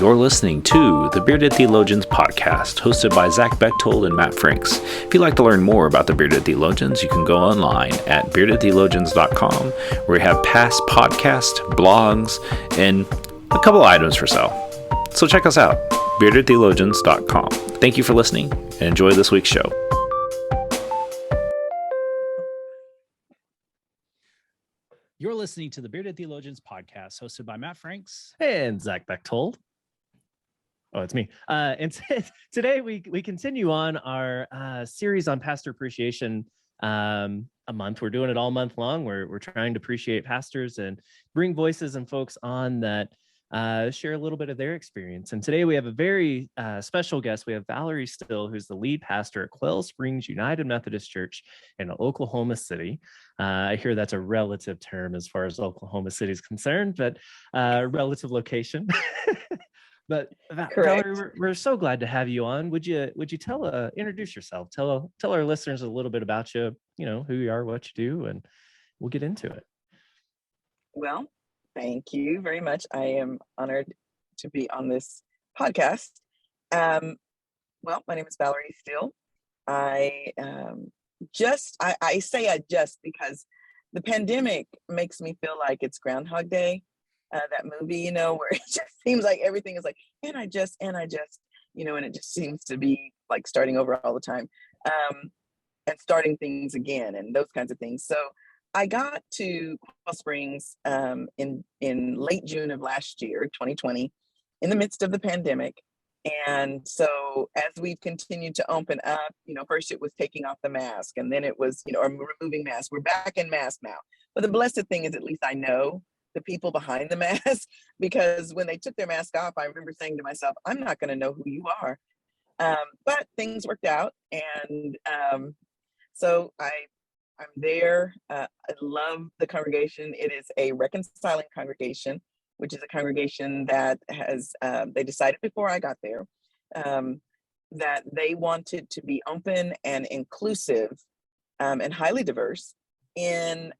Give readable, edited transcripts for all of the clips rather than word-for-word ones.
You're listening to the Bearded Theologians podcast, hosted by Zach Bechtold and Matt Franks. If you'd like to learn more about the Bearded Theologians, you can go online at beardedtheologians.com, where we have past podcasts, blogs, and a couple items for sale. So check us out, beardedtheologians.com. Thank you for listening, and enjoy this week's show. You're listening to the Bearded Theologians podcast, hosted by Matt Franks and Zach Bechtold. Oh, it's me. Today we continue on our series on pastor appreciation. A month. We're doing it all month long. We're trying to appreciate pastors and bring voices and folks on that share a little bit of their experience. And today we have a very special guest. We have Valerie Steele, who's the lead pastor at Quail Springs United Methodist Church in Oklahoma City. I hear that's a relative term as far as Oklahoma City is concerned, but relative location. But Valerie, we're so glad to have you on. Would you introduce yourself? Tell our listeners a little bit about you. You know who you are, what you do, and we'll get into it. Well, thank you very much. I am honored to be on this podcast. Well, my name is Valerie Steele. I say because the pandemic makes me feel like it's Groundhog Day. That movie, where it just seems like everything is like, and I just, and it just seems to be like starting over all the time, and starting things again and those kinds of things. So I got to Quail Springs in late June of last year, 2020, in the midst of the pandemic. And so as we've continued to open up, first it was taking off the mask, and then it was, or removing masks. We're back in mask now. But the blessed thing is, at least I know the people behind the mask, because when they took their mask off, I remember saying to myself, I'm not going to know who you are. But things worked out. And so I'm there. I love the congregation. It is a reconciling congregation, which is a congregation that has, they decided before I got there, that they wanted to be open and inclusive and highly diverse. In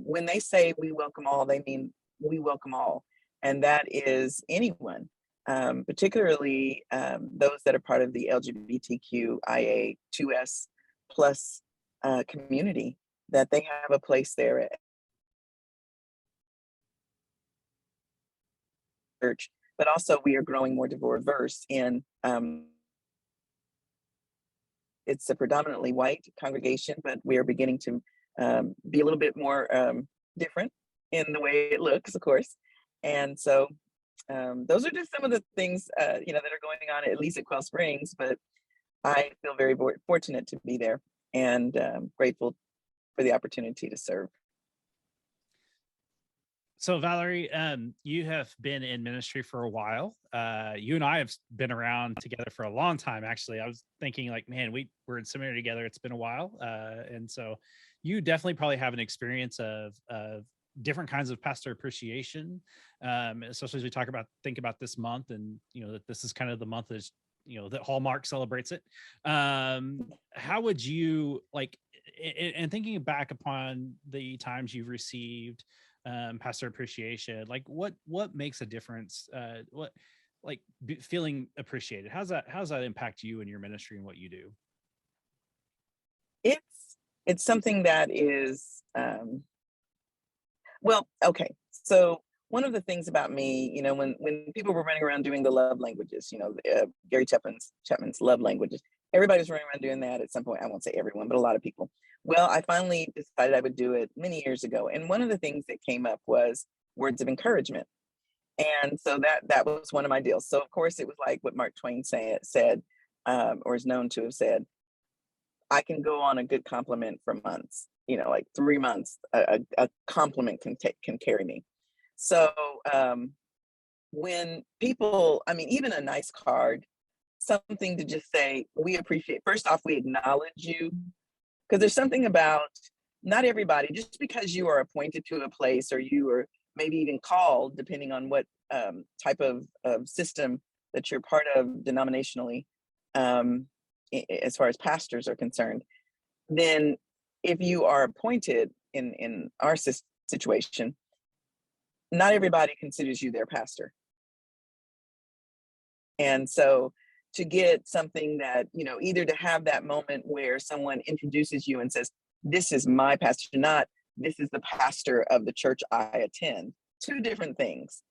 when they say we welcome all, they mean we welcome all, and that is anyone, particularly those that are part of the LGBTQIA2S plus community, that they have a place there at church. But also we are growing more diverse in it's a predominantly white congregation, but we are beginning to be a little bit more different in the way it looks, of course. And so those are just some of the things, that are going on, at least at Quail Springs. But I feel very fortunate to be there, and grateful for the opportunity to serve. So Valerie, you have been in ministry for a while. You and I have been around together for a long time, actually. I was thinking like, man, we're in seminary together. It's been a while. And so you definitely probably have an experience of different kinds of pastor appreciation, especially as we think about this month, and, that this is kind of the month that, that Hallmark celebrates it. How would you, like, and thinking back upon the times you've received pastor appreciation, like what makes a difference? Feeling appreciated, how's that impact you and your ministry and what you do? It's something that is well, okay. So one of the things about me, when people were running around doing the love languages, Gary Chapman's love languages, everybody was running around doing that at some point. I won't say everyone, but a lot of people. Well, I finally decided I would do it many years ago. And one of the things that came up was words of encouragement. And so that was one of my deals. So of course it was like what Mark Twain said, or is known to have said, I can go on a good compliment for months, like 3 months, a compliment can carry me. So when people, even a nice card, something to just say, we appreciate, first off, we acknowledge you, because there's something about not everybody, just because you are appointed to a place, or you are maybe even called, depending on what type of system that you're part of denominationally, as far as pastors are concerned, then if you are appointed in our situation, not everybody considers you their pastor. And so to get something that, either to have that moment where someone introduces you and says, this is my pastor, not this is the pastor of the church I attend, two different things.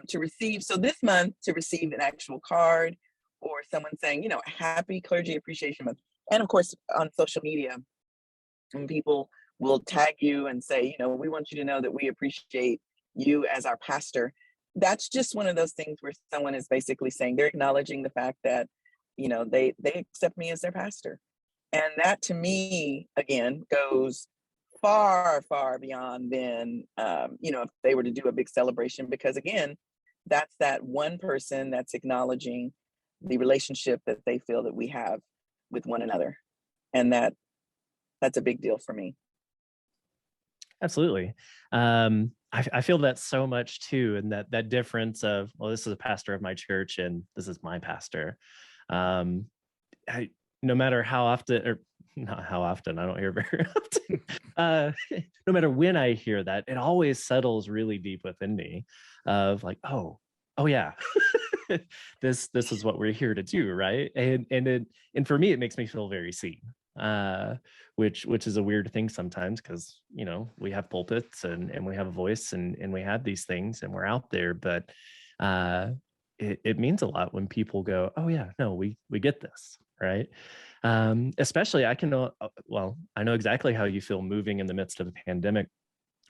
To receive, so this month, to receive an actual card or someone saying, happy Clergy Appreciation Month. And of course, on social media, when people will tag you and say, we want you to know that we appreciate you as our pastor. That's just one of those things where someone is basically saying they're acknowledging the fact that, they accept me as their pastor. And that to me, again, goes far, far beyond than, if they were to do a big celebration, because again, that's that one person that's acknowledging the relationship that they feel that we have with one another. And that's a big deal for me. Absolutely. I feel that so much too. And that difference of, well, this is a pastor of my church and this is my pastor. No matter how often, or not how often, I don't hear very often. No matter when I hear that, it always settles really deep within me of like, oh yeah, this is what we're here to do, right? And for me, it makes me feel very seen. Which is a weird thing sometimes, because we have pulpits and we have a voice and we have these things and we're out there, but it means a lot when people go, oh yeah, no, we get this, right? Especially I know exactly how you feel moving in the midst of a pandemic.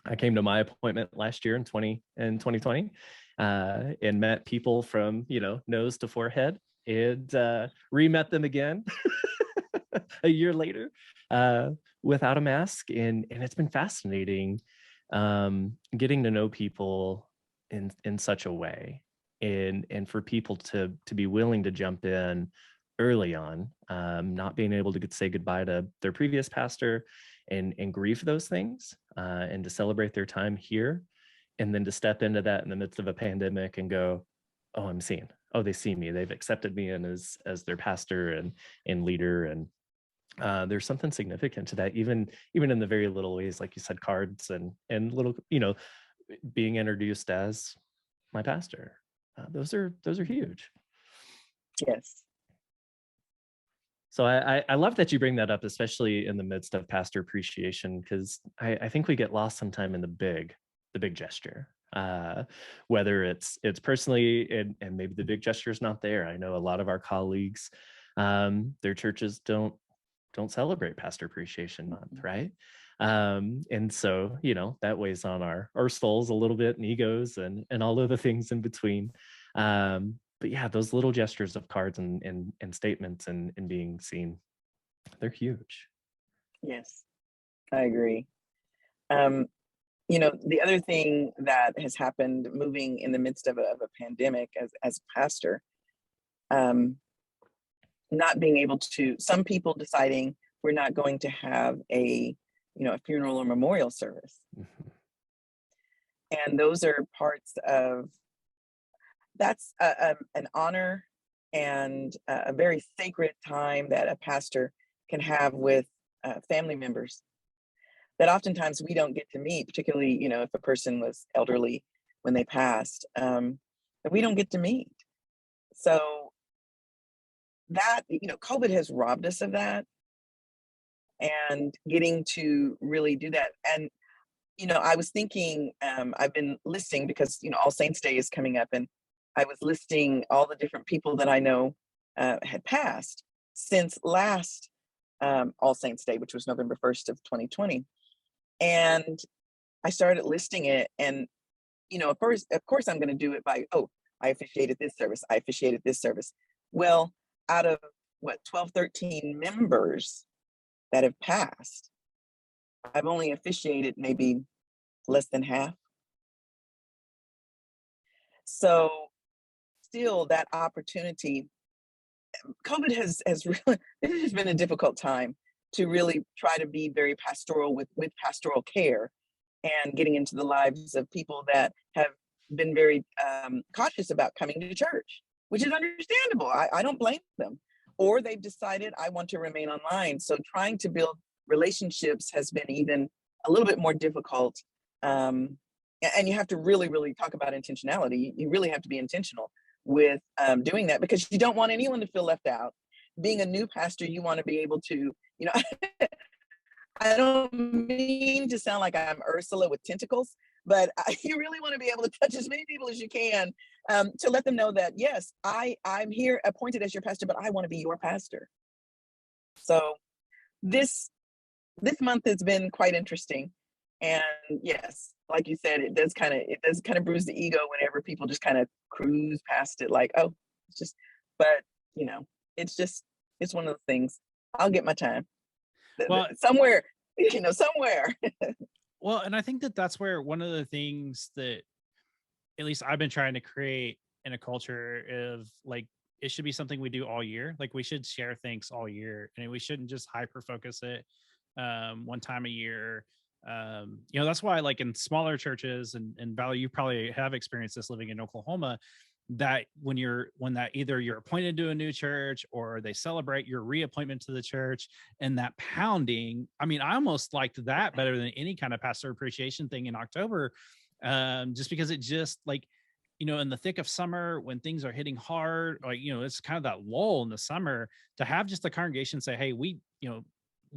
I came to my appointment last year in 2020 and met people from nose to forehead, and re-met them again a year later without a mask, and it's been fascinating getting to know people in such a way, and for people to be willing to jump in early on, not being able to say goodbye to their previous pastor and grieve those things, and to celebrate their time here, and then to step into that in the midst of a pandemic and go, oh, I'm seen. Oh, they see me. They've accepted me in as their pastor and leader. And there's something significant to that, even in the very little ways, like you said, cards and little, being introduced as my pastor. Those are huge. Yes. So I love that you bring that up, especially in the midst of pastor appreciation, because I think we get lost sometime in the big gesture, whether it's personally and maybe the big gesture is not there. I know a lot of our colleagues, their churches don't celebrate Pastor Appreciation Month, right? And so that weighs on our souls a little bit, and egos and all of the things in between. But yeah, those little gestures of cards and statements and being seen, they're huge. Yes, I agree. The other thing that has happened moving in the midst of a pandemic as a pastor, not being able to, some people deciding we're not going to have a funeral or memorial service. Mm-hmm. And those are parts of, that's an honor and a very sacred time that a pastor can have with family members that oftentimes we don't get to meet, particularly, if a person was elderly when they passed, that we don't get to meet. So that, COVID has robbed us of that, and getting to really do that. And, I was thinking, I've been listing, because, All Saints Day is coming up, and I was listing all the different people that I know had passed since last All Saints Day, which was November 1st of 2020. And I started listing it, and, of course I'm going to do it by, I officiated this service. I officiated this service. Well, out of 12, 13 members that have passed, I've only officiated maybe less than half. So still that opportunity, COVID has really, this has been a difficult time to really try to be very pastoral with pastoral care, and getting into the lives of people that have been very cautious about coming to church, which is understandable. I don't blame them. Or they've decided, I want to remain online. So trying to build relationships has been even a little bit more difficult. And you have to really, really talk about intentionality. You really have to be intentional with doing that, because you don't want anyone to feel left out. Being a new pastor, you want to be able to, you know, I don't mean to sound like I'm Ursula with tentacles, but you really want to be able to touch as many people as you can, to let them know that, yes, I'm here appointed as your pastor, but I want to be your pastor. So this month has been quite interesting. And yes, like you said, it does kind of bruise the ego whenever people just kind of cruise past it, like, oh, it's just, but you know, it's one of the things. I'll get my time. Well, somewhere, you know, somewhere. Well, and I think that's where one of the things that at least I've been trying to create in a culture of, like, it should be something we do all year. Like, we should share things all year, and we shouldn't just hyper focus it one time a year. You know, that's why, like, in smaller churches, and Valerie, you probably have experienced this living in Oklahoma, that when that either you're appointed to a new church or they celebrate your reappointment to the church, and that pounding, I mean, I almost liked that better than any kind of pastor appreciation thing in October, just because it just, like, you know, in the thick of summer when things are hitting hard, like, you know, it's kind of that lull in the summer, to have just the congregation say, hey, we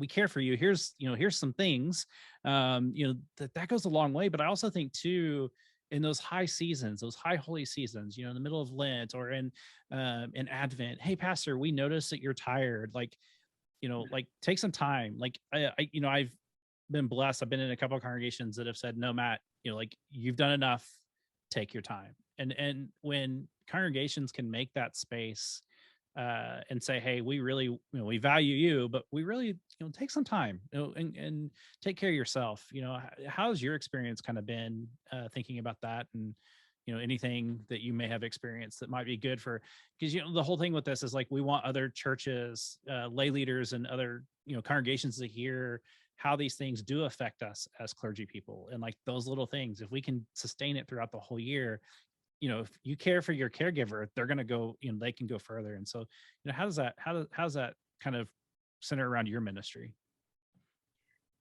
care for you. Here's some things, you know, that goes a long way. But I also think too, in those high seasons, those high holy seasons, you know, in the middle of Lent or in Advent, hey, pastor, we notice that you're tired. Like, you know, like, take some time. Like, you know, I've been blessed. I've been in a couple of congregations that have said, no, Matt, you know, like, you've done enough, take your time. And when congregations can make that space, and say, hey, we really, you know, we value you, but we really, you know, take some time, you know, and take care of yourself. You know, how's your experience kind of been thinking about that, and, you know, anything that you may have experienced that might be good for, because, you know, the whole thing with this is, like, we want other churches, lay leaders, and other, you know, congregations to hear how these things do affect us as clergy people. And, like, those little things, if we can sustain it throughout the whole year, you know, if you care for your caregiver, they're going to go, you know, they can go further. And so, you know, how's that kind of center around your ministry?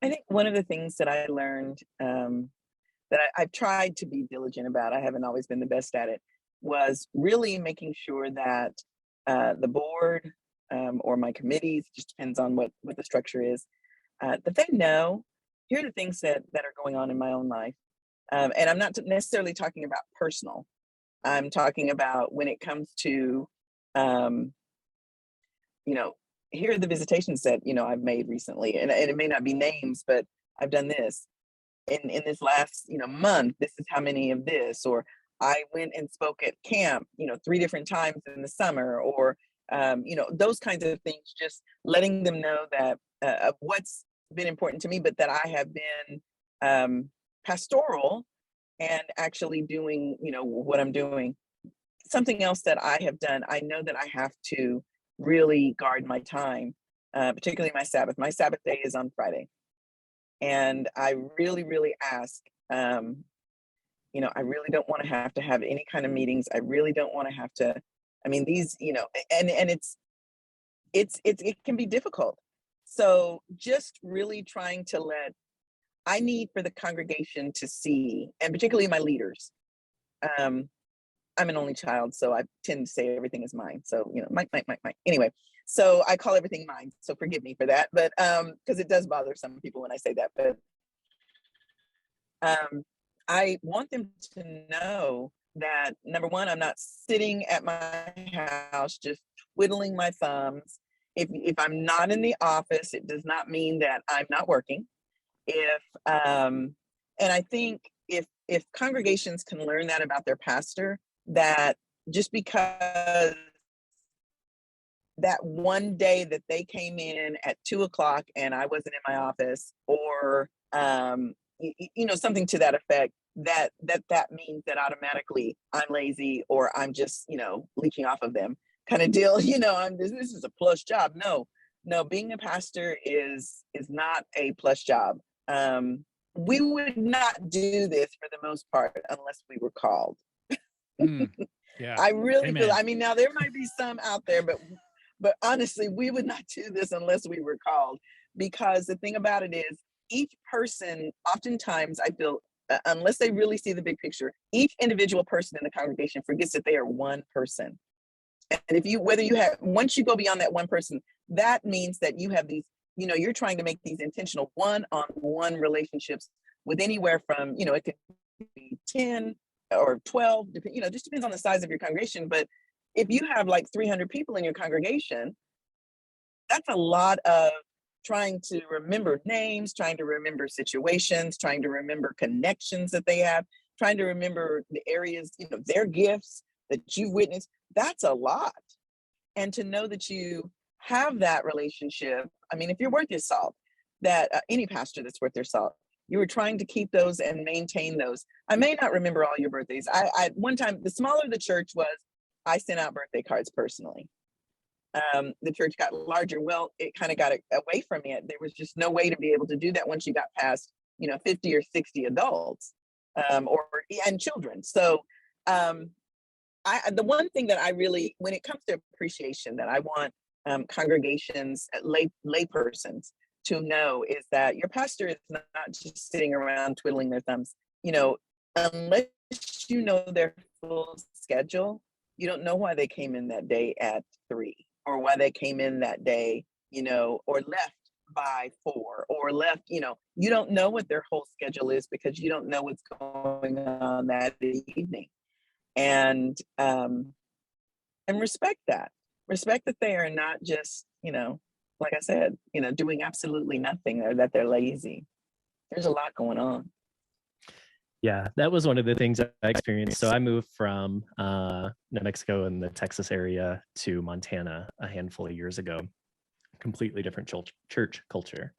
I think one of the things that I learned, that I've tried to be diligent about, I haven't always been the best at it, was really making sure that the board, or my committees, just depends on what the structure is, that they know, here are the things that are going on in my own life. And I'm not necessarily talking about personal. I'm talking about when it comes to, you know, here are the visitations that, you know, I've made recently, and it may not be names, but I've done this in this last, you know, month. This is how many of this, or I went and spoke at camp, you know, 3 different times in the summer, or you know, those kinds of things. Just letting them know that of what's been important to me, but that I have been pastoral and actually doing, you know, what I'm doing. Something else that I have done, I know that I have to really guard my time, particularly my Sabbath. My Sabbath day is on Friday. And I really, really ask, you know, I really don't want to have any kind of meetings. I really don't want to have to, I mean, these, you know, and it can be difficult. So just really trying to I need for the congregation to see, and particularly my leaders. I'm an only child, so I tend to say everything is mine. So, you know, mine. Anyway, so I call everything mine. So forgive me for that, but because it does bother some people when I say that. But I want them to know that, number one, I'm not sitting at my house just twiddling my thumbs. If I'm not in the office, it does not mean that I'm not working. And I think if congregations can learn that about their pastor, that just because that one day that they came in at 2:00 and I wasn't in my office, or you know, something to that effect, that means that automatically I'm lazy, or I'm just, you know, leeching off of them kind of deal. You know, this is a plus job. No, being a pastor is not a plus job. We would not do this for the most part unless we were called. Yeah, I really Amen. feel, I mean, now there might be some out there, but honestly, we would not do this unless we were called. Because the thing about it is, each person, oftentimes I feel unless they really see the big picture, each individual person in the congregation forgets that they are one person. And if you, whether you have, once you go beyond that one person, that means that you have these, you're trying to make these intentional one-on-one relationships with anywhere from, it could be 10 or 12, just depends on the size of your congregation. But if you have like 300 people in your congregation, that's a lot of trying to remember names, trying to remember situations, trying to remember connections that they have, trying to remember the areas, their gifts that you've witnessed. That's a lot. And to know that you have that relationship, I mean, if you're worth your salt, that any pastor that's worth their salt, you were trying to keep those and maintain those. I may not remember all your birthdays. I one time, the smaller the church was, I sent out birthday cards personally. The church got larger. Well, it kind of got away from it. There was just no way to be able to do that once you got past, 50 or 60 adults and children. So the one thing that I really, when it comes to appreciation, that I want congregations, lay persons to know is that your pastor is not just sitting around twiddling their thumbs. Unless you know their full schedule, you don't know why they came in that day at 3, or why they came in that day, or left by 4, or left, you don't know what their whole schedule is, because you don't know what's going on that evening. And respect that they are not just, like I said, doing absolutely nothing, or that they're lazy. There's a lot going on. Yeah, that was one of the things I experienced. So I moved from New Mexico and the Texas area to Montana a handful of years ago. Completely different church culture.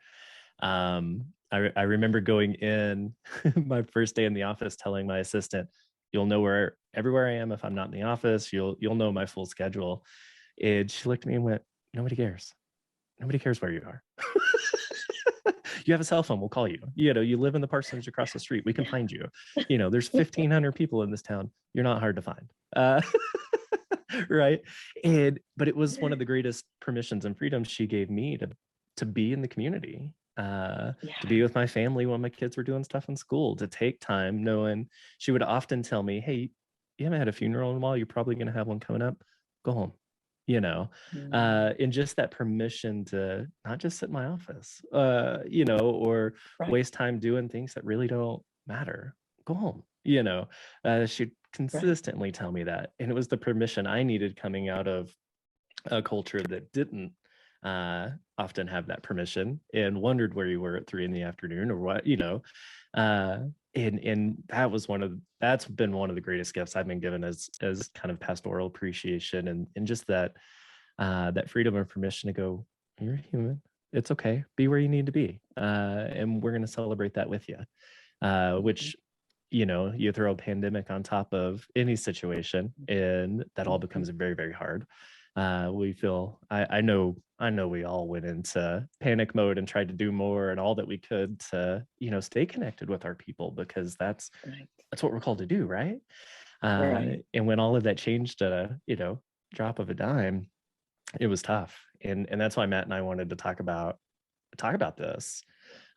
I remember going in my first day in the office, telling my assistant, "You'll know everywhere I am if I'm not in the office. You'll know my full schedule." And she looked at me and went, "Nobody cares. Nobody cares where you are." You have a cell phone, we'll call you. You live in the parsonage across the street, we can find you. There's 1,500 people in this town. You're not hard to find. Right. But it was one of the greatest permissions and freedoms she gave me to be in the community, to be with my family when my kids were doing stuff in school, to take time, knowing she would often tell me, "Hey, you haven't had a funeral in a while, you're probably going to have one coming up. Go home." And just that permission to not just sit in my office, or waste time doing things that really don't matter. Go home. She'd consistently tell me that. And it was the permission I needed coming out of a culture that didn't often have that permission, and wondered where you were at 3 p.m. or what, and that's been one of the greatest gifts I've been given as kind of pastoral appreciation, and just that freedom and permission to go, "You're a human. It's okay. Be where you need to be. And we're going to celebrate that with you." Which, you throw a pandemic on top of any situation, and that all becomes very, very hard. We feel, I know we all went into panic mode and tried to do more and all that we could to, stay connected with our people, because that's what we're called to do, right? And when all of that changed at a, drop of a dime, it was tough. And that's why Matt and I wanted to talk about this,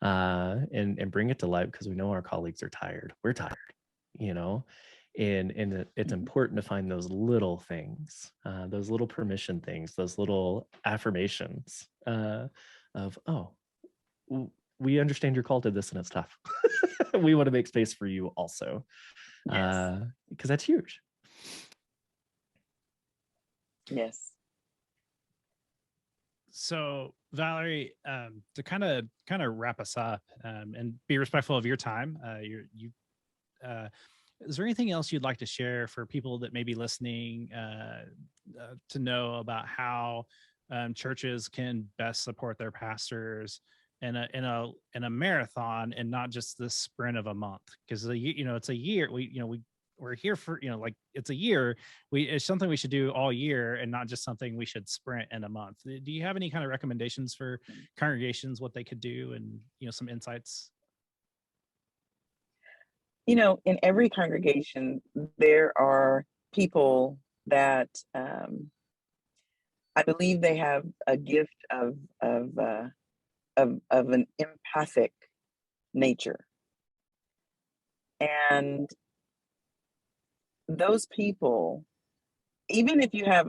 and bring it to light, because we know our colleagues are tired. We're tired, and it's important to find those little things, those little permission things, those little affirmations of, "Oh, we understand you're called to this and it's tough. We want to make space for you also." Because that's huge. Yes. So Valerie, to kind of wrap us up, and be respectful of your time, is there anything else you'd like to share for people that may be listening, to know about how churches can best support their pastors in a marathon, and not just the sprint of a month? Because it's a year. We're here for, it's a year. It's something we should do all year, and not just something we should sprint in a month. Do you have any kind of recommendations for congregations, what they could do, and some insights? In every congregation, there are people that I believe they have a gift of an empathic nature. And those people, even if you have,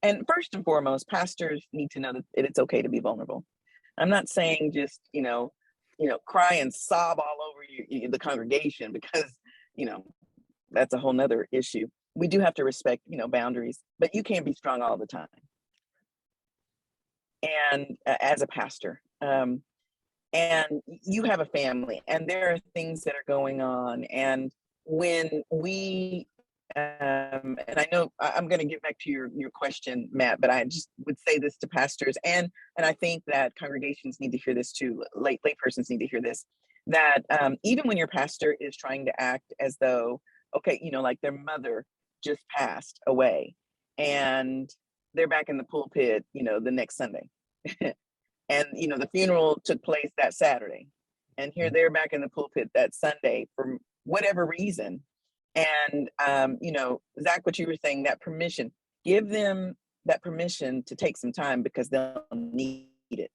and first and foremost, pastors need to know that it's okay to be vulnerable. I'm not saying just, cry and sob all over the congregation, because, that's a whole nother issue. We do have to respect, boundaries, but you can't be strong all the time. And as a pastor, and you have a family, and there are things that are going on. And when we, and I know I'm going to get back to your question, Matt, but I just would say this to pastors, and I think that congregations need to hear this too. Lay persons need to hear this, that even when your pastor is trying to act as though, okay, like their mother just passed away, and they're back in the pulpit, the next Sunday. And, the funeral took place that Saturday, and here they're back in the pulpit that Sunday for whatever reason. And, Zach, what you were saying, that permission, give them that permission to take some time, because they'll need it.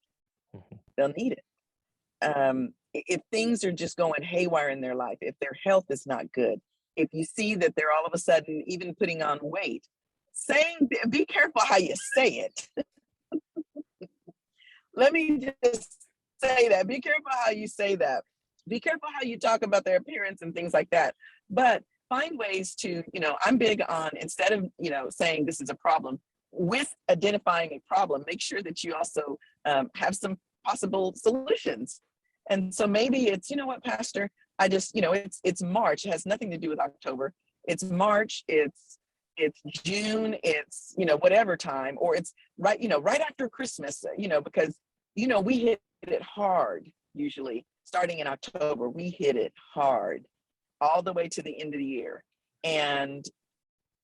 They'll need it. If things are just going haywire in their life, if their health is not good, if you see that they're all of a sudden even putting on weight, be careful how you say it. Let me just say that. Be careful how you say that. Be careful how you talk about their appearance and things like that. But find ways to, I'm big on, instead of, saying this is a problem, with identifying a problem, make sure that you also have some possible solutions. And so maybe it's, what, Pastor, I just, it's March. It has nothing to do with October. It's March. It's June. It's, whatever time, or it's right, right after Christmas, because, we hit it hard, usually starting in October. We hit it hard all the way to the end of the year. And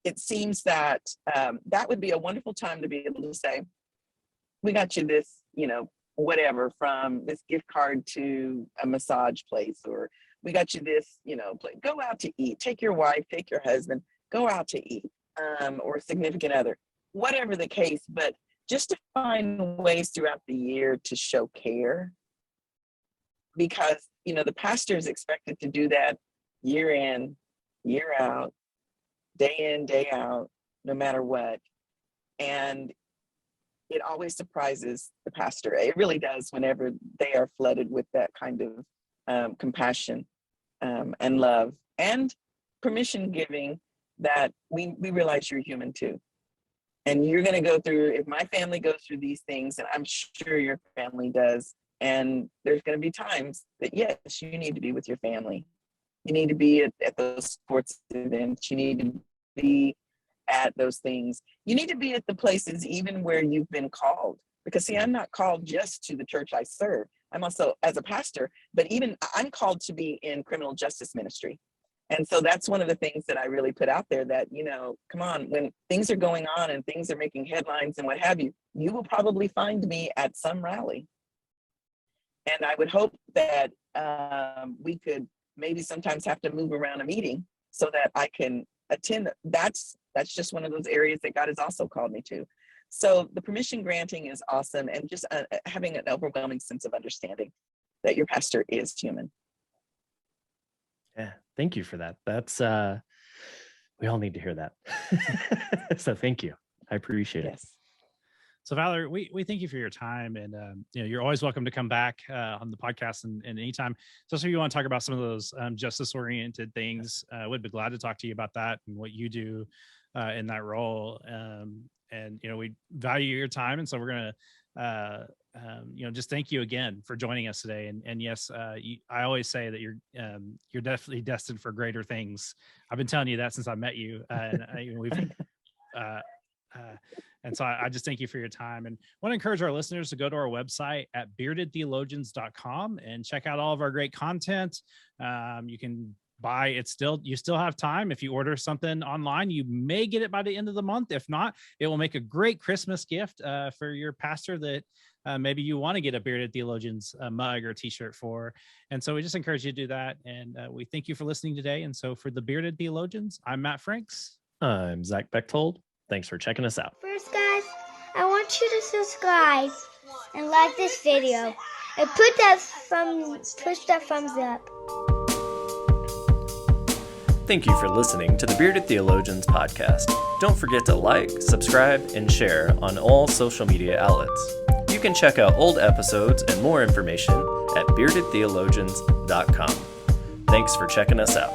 it seems that that would be a wonderful time to be able to say, we got you this, whatever, from this gift card to a massage place, or we got you this, go out to eat, take your wife, take your husband, go out to eat, or a significant other, whatever the case. But just to find ways throughout the year to show care, because, the pastor is expected to do that year in, year out, day in, day out, no matter what. And it always surprises the pastor. It really does, whenever they are flooded with that kind of compassion and love and permission giving, that we realize you're human too. And you're going to go through, if my family goes through these things, and I'm sure your family does, and there's going to be times that, yes, you need to be with your family. You need to be at those sports events. You need to be at those things. You need to be at the places even where you've been called. Because, see, I'm not called just to the church I serve. I'm also, as a pastor, but even I'm called to be in criminal justice ministry. And so that's one of the things that I really put out there, that, come on, when things are going on and things are making headlines and what have you, you will probably find me at some rally. And I would hope that we could maybe sometimes have to move around a meeting so that I can attend. That's just one of those areas that God has also called me to. So the permission granting is awesome, and just having an overwhelming sense of understanding that your pastor is human. Yeah, thank you for that. That's we all need to hear that. So thank you. I appreciate it. So Valerie, we thank you for your time, and you're always welcome to come back on the podcast and anytime. So if you want to talk about some of those justice-oriented things, we'd be glad to talk to you about that and what you do in that role. And we value your time, and so we're gonna just thank you again for joining us today. And yes, I always say that you're definitely destined for greater things. I've been telling you that since I met you, and and so I just thank you for your time, and want to encourage our listeners to go to our website at beardedtheologians.com and check out all of our great content. You can buy it you still have time. If you order something online, you may get it by the end of the month. If not, it will make a great Christmas gift for your pastor that maybe you want to get a Bearded Theologians mug or t-shirt for. And so we just encourage you to do that. And we thank you for listening today. And so for the Bearded Theologians, I'm Matt Franks. I'm Zach Bechtold. Thanks for checking us out. First, guys, I want you to subscribe and like this video and push that thumbs up. Thank you for listening to the Bearded Theologians podcast. Don't forget to like, subscribe, and share on all social media outlets. You can check out old episodes and more information at beardedtheologians.com. Thanks for checking us out.